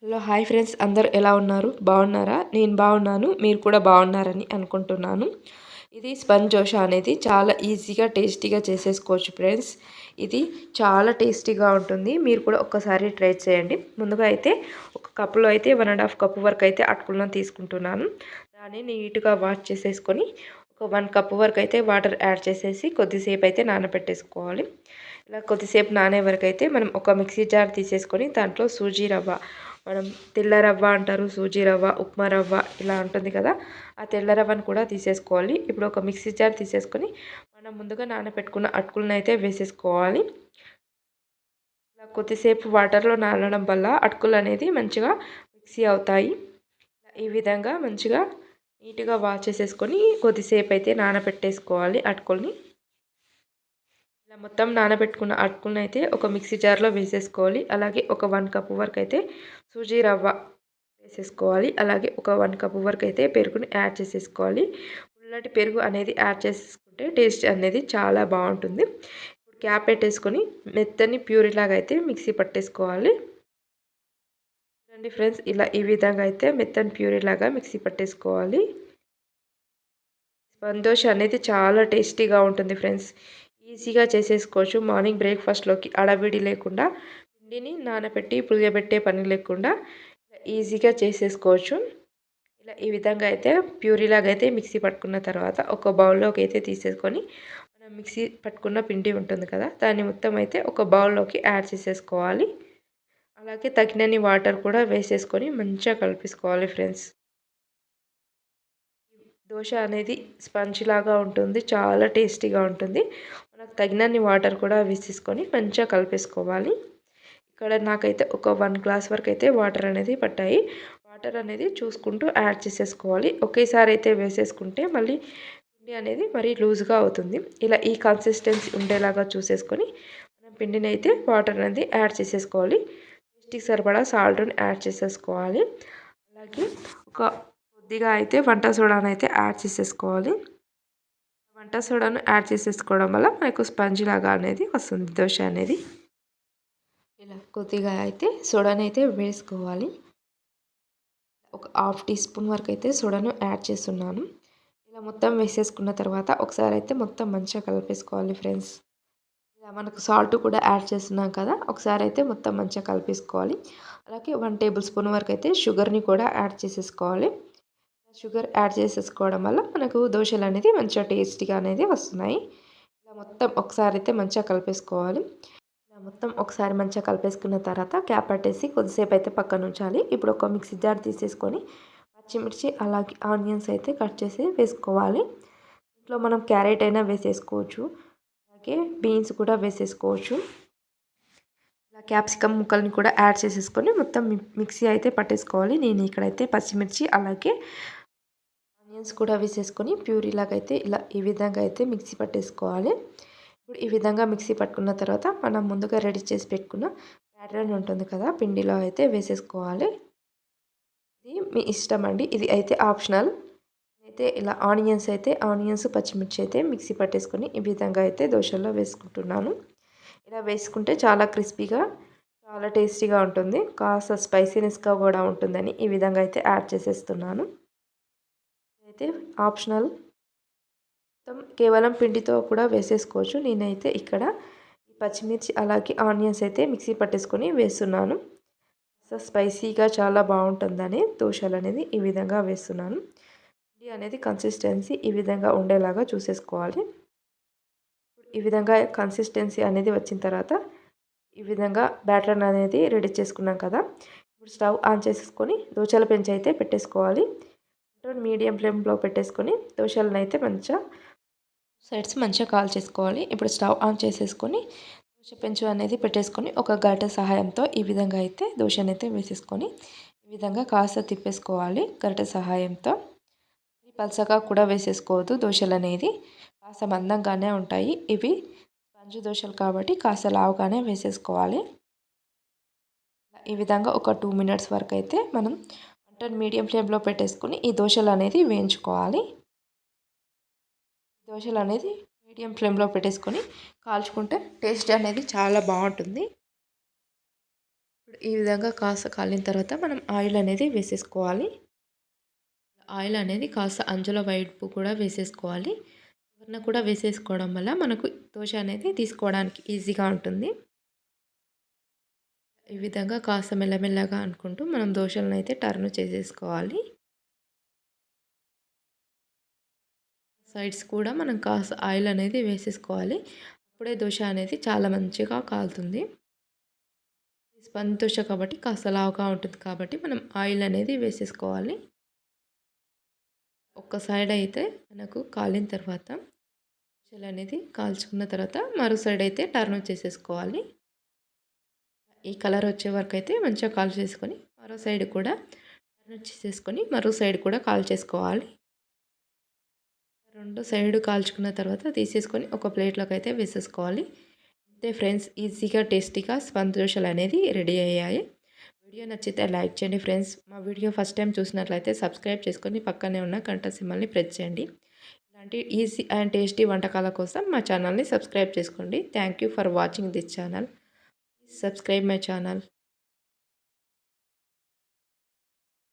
Hello hi friends, అందరూ ఎలా ఉన్నారు? బాగున్నారా? నేను బాగున్నాను, మీరు కూడా బాగున్నారని అనుకుంటున్నాను. ఇది స్పంజ్ దోశ అనేది చాలా ఈజీగా టేస్టీగా చేసేసుకోవచ్చు ఫ్రెండ్స్. ఇది చాలా టేస్టీగా ఉంటుంది. మీరు కూడా ఒక్కసారి ట్రై చేయండి. ముందుగా అయితే ఒక కప్పులో అయితే 1.5 కప్పు వరకు అయితే అటుకులను తీసుకుంటున్నాను. దాన్ని నీట్గా వాష్ చేసేసుకొని ఒక 1 కప్పు వరకు అయితే వాటర్ యాడ్ చేసేసి కొద్దిసేపు అయితే నానబెట్టేసుకోవాలి. ఇలా కొద్దిసేపు నానే వరకు అయితే మనం ఒక మిక్సీ జార్ తీసేసుకొని దాంట్లో సూజీ రవ్వ, మనం తెల్ల రవ్వ అంటారు, సూజీ రవ్వ, ఉప్మా రవ్వ ఇలా ఉంటుంది కదా, ఆ తెల్ల రవ్వను కూడా తీసేసుకోవాలి. ఇప్పుడు ఒక మిక్సీ జార్ తీసేసుకొని మనం ముందుగా నానబెట్టుకున్న అటుకులను అయితే వేసేసుకోవాలి. ఇలా కొద్దిసేపు వాటర్లో నానడం వల్ల అటుకులు అనేది మంచిగా మిక్సీ అవుతాయి. ఈ విధంగా మంచిగా నీట్గా వాష్ చేసేసుకొని కొద్దిసేపు అయితే నానబెట్టేసుకోవాలి అటుకుల్ని. ఇలా మొత్తం నానబెట్టుకున్న అటుకులను అయితే ఒక మిక్సీ జార్లో వేసేసుకోవాలి. అలాగే ఒక 1 కప్పు వరకు అయితే సూజీ రవ్వ వేసేసుకోవాలి. అలాగే ఒక 1 కప్పు వరకు అయితే పెరుగుని యాడ్ చేసేసుకోవాలి. పుల్లటి పెరుగు అనేది యాడ్ చేసుకుంటే టేస్ట్ అనేది చాలా బాగుంటుంది. ఇప్పుడు క్యాప్ పెట్టేసుకొని మెత్తని ప్యూరీ లాగా అయితే మిక్సీ పట్టేసుకోవాలి. చూడండి ఫ్రెండ్స్, ఇలా ఈ విధంగా అయితే మెత్తని ప్యూరీ లాగా మిక్సీ పట్టేసుకోవాలి. స్పంజ్ దోశ అనేది చాలా టేస్టీగా ఉంటుంది ఫ్రెండ్స్. ఈజీగా చేసేసుకోవచ్చు. మార్నింగ్ బ్రేక్ఫాస్ట్లోకి అడవిడి లేకుండా, పిండిని నానబెట్టి పులియబెట్టే పని లేకుండా ఈజీగా చేసేసుకోవచ్చు. ఇలా ఈ విధంగా అయితే ప్యూరీలాగా అయితే మిక్సీ పట్టుకున్న తర్వాత ఒక బౌల్లోకి అయితే తీసేసుకొని మనం మిక్సీ పట్టుకున్న పిండి ఉంటుంది కదా, దాన్ని మొత్తం అయితే ఒక బౌల్లోకి యాడ్ చేసేసుకోవాలి. అలాగే తగినన్ని వాటర్ కూడా వేసేసుకొని మంచిగా కలిపేసుకోవాలి ఫ్రెండ్స్. దోశ అనేది స్పంజ్ లాగా ఉంటుంది, చాలా టేస్టీగా ఉంటుంది. మనకు తగినన్ని వాటర్ కూడా వేసేసుకొని మంచిగా కలిపేసుకోవాలి. ఇక్కడ నాకైతే ఒక 1 గ్లాస్ వరకు అయితే వాటర్ అనేది పట్టాయి. వాటర్ అనేది చూసుకుంటూ యాడ్ చేసేసుకోవాలి. ఒకేసారి అయితే వేసేసుకుంటే మళ్ళీ పిండి అనేది మరీ లూజ్గా అవుతుంది. ఇలా ఈ కన్సిస్టెన్సీ ఉండేలాగా చూసేసుకొని మనం పిండిని అయితే వాటర్ అనేది యాడ్ చేసేసుకోవాలి. టేస్ట్‌కి సరిపడా సాల్ట్‌ని యాడ్ చేసేసుకోవాలి. అలాగే ఒక కొద్దిగా అయితే వంట సోడాను అయితే యాడ్ చేసేసుకోవాలి. వంట సోడాను యాడ్ చేసేసుకోవడం వల్ల మనకు స్పంజ్ లాగా అనేది వస్తుంది దోశ అనేది. ఇలా కొద్దిగా అయితే సోడాని అయితే వేసుకోవాలి. ఒక హాఫ్ టీ స్పూన్ వరకు అయితే సోడాను యాడ్ చేస్తున్నాను. ఇలా మొత్తం వేసేసుకున్న తర్వాత ఒకసారి అయితే మొత్తం మంచిగా కలిపేసుకోవాలి ఫ్రెండ్స్. ఇలా మనకు సాల్ట్ కూడా యాడ్ చేస్తున్నాం కదా, ఒకసారి అయితే మొత్తం మంచిగా కలిపేసుకోవాలి. అలాగే 1 టేబుల్ స్పూన్ వరకు అయితే షుగర్ని కూడా యాడ్ చేసేసుకోవాలి. షుగర్ యాడ్ చేసేసుకోవడం వల్ల మనకు దోశలు అనేది మంచిగా టేస్టీగా అనేది వస్తున్నాయి. ఇలా మొత్తం ఒకసారి అయితే మంచిగా కలిపేసుకోవాలి. ఇలా మొత్తం ఒకసారి మంచిగా కలిపేసుకున్న తర్వాత క్యాప్ పట్టేసి కొద్దిసేపు అయితే పక్కన ఉంచాలి. ఇప్పుడు ఒక మిక్సీ జార్ తీసేసుకొని పచ్చిమిర్చి అలాగే ఆనియన్స్ అయితే కట్ చేసి వేసుకోవాలి. ఇంట్లో మనం క్యారెట్ అయినా వేసేసుకోవచ్చు, అలాగే బీన్స్ కూడా వేసేసుకోవచ్చు. ఇలా క్యాప్సికమ్ ముక్కల్ని కూడా యాడ్ చేసేసుకొని మొత్తం మిక్సీ అయితే పట్టేసుకోవాలి. నేను ఇక్కడైతే పచ్చిమిర్చి అలాగే ఆనియన్స్ కూడా వేసేసుకొని ప్యూరీ లాగా అయితే ఇలా ఈ విధంగా అయితే మిక్సీ పట్టేసుకోవాలి. ఇప్పుడు ఈ విధంగా మిక్సీ పట్టుకున్న తర్వాత మనం ముందుగా రెడీ చేసి పెట్టుకున్న బ్యాటర్ ఉంటుంది కదా, పిండిలో అయితే వేసేసుకోవాలి. ఇది మీ ఇష్టం అండి, ఇది అయితే ఆప్షనల్. అయితే ఇలా ఆనియన్స్ పచ్చిమిర్చి అయితే మిక్సీ పట్టేసుకొని ఈ విధంగా అయితే దోశల్లో వేసుకుంటున్నాను. ఇలా వేసుకుంటే చాలా క్రిస్పీగా చాలా టేస్టీగా ఉంటుంది. కాస్త స్పైసీనెస్గా కూడా ఉంటుందని ఈ విధంగా అయితే యాడ్ చేసేస్తున్నాను. అయితే ఆప్షనల్. మొత్తం కేవలం పిండితో కూడా వేసేసుకోవచ్చు. నేనైతే ఇక్కడ ఈ పచ్చిమిర్చి అలాగే ఆనియన్స్ అయితే మిక్సీ పట్టేసుకొని వేస్తున్నాను. స్పైసీగా చాలా బాగుంటుందని దోశలు అనేది ఈ విధంగా వేస్తున్నాను. పిండి అనేది కన్సిస్టెన్సీ ఈ విధంగా ఉండేలాగా చూసేసుకోవాలి. ఈ విధంగా కన్సిస్టెన్సీ అనేది వచ్చిన తర్వాత ఈ విధంగా బ్యాటర్ అనేది రెడీ చేసుకున్నాం కదా, ఇప్పుడు స్టవ్ ఆన్ చేసేసుకొని దోశల పెంచి అయితే పెట్టేసుకోవాలి. మీడియం ఫ్లేమ్లో పెట్టేసుకొని దోశలను అయితే మంచిగా సైడ్స్ మంచిగా కాల్ చేసుకోవాలి. ఇప్పుడు స్టవ్ ఆన్ చేసేసుకొని దోశ పెంచు అనేది పెట్టేసుకొని ఒక గరిటె సహాయంతో ఈ విధంగా అయితే దోశనైతే వేసేసుకొని ఈ విధంగా కాస్త తిప్పేసుకోవాలి గరిటె సహాయంతో. పలసగా కూడా వేసేసుకోవద్దు, దోశలు అనేది కాస్త మందంగానే ఉంటాయి. ఇవి స్పంజ్ దోశలు కాబట్టి కాస్త లావుగానే వేసేసుకోవాలి. ఈ విధంగా ఒక 2 మినిట్స్ వరకు అయితే మనం మంటను మీడియం ఫ్లేమ్లో పెట్టేసుకొని ఈ దోశలు అనేది వేయించుకోవాలి. దోశలు అనేది మీడియం ఫ్లేమ్లో పెట్టేసుకొని కాల్చుకుంటే టేస్ట్ అనేది చాలా బాగుంటుంది. ఈ విధంగా కాస్త కాలిన తర్వాత మనం ఆయిల్ అనేది వేసేసుకోవాలి. ఆయిల్ అనేది కాస్త అంచుల వైపు కూడా వేసేసుకోవాలి. చివరన కూడా వేసేసుకోవడం వల్ల మనకు దోస అనేది తీసుకోవడానికి ఈజీగా ఉంటుంది. ఈ విధంగా కాస్త మెల్లమెల్లగా అనుకుంటూ మనం దోసలనైతే టర్న్ చేసేసుకోవాలి. సైడ్స్ కూడా మనం కాస్త ఆయిల్ అనేది వేసేసుకోవాలి. అప్పుడే దోస అనేది చాలా మంచిగా కాలుతుంది. స్పంజ్ దోస కాబట్టి కాస్త లావుగా ఉంటుంది కాబట్టి మనం ఆయిల్ అనేది వేసేసుకోవాలి. ఒక్క సైడ్ అయితే మనకు కాలిన తర్వాత దోసలనేది కాల్చుకున్న తర్వాత మరో సైడ్ అయితే టర్న్ చేసేసుకోవాలి. ఈ కలర్ వచ్చే వరకు అయితే మంచిగా కాల్చేసుకొని మరో సైడ్ కూడా టర్న్ చేసేసుకొని మరో సైడ్ కూడా కాల్చేసుకోవాలి. రెండు సైడ్ కాల్చుకున్న తర్వాత తీసేసుకొని ఒక ప్లేట్లోకి అయితే వేసేసుకోవాలి. అంతే ఫ్రెండ్స్, ఈజీగా టేస్టీగా స్పంజ్ దోసలు అనేది రెడీ అయ్యాయి. వీడియో నచ్చితే లైక్ చేయండి ఫ్రెండ్స్. మా వీడియో ఫస్ట్ టైం చూసినట్లయితే సబ్స్క్రైబ్ చేసుకొని పక్కనే ఉన్న గంట సింబల్ని ప్రెస్ చేయండి. ఇలాంటి ఈజీ అండ్ టేస్టీ వంటకాల కోసం మా ఛానల్ని సబ్స్క్రైబ్ చేసుకోండి. Thank you for watching this channel. Subscribe my channel.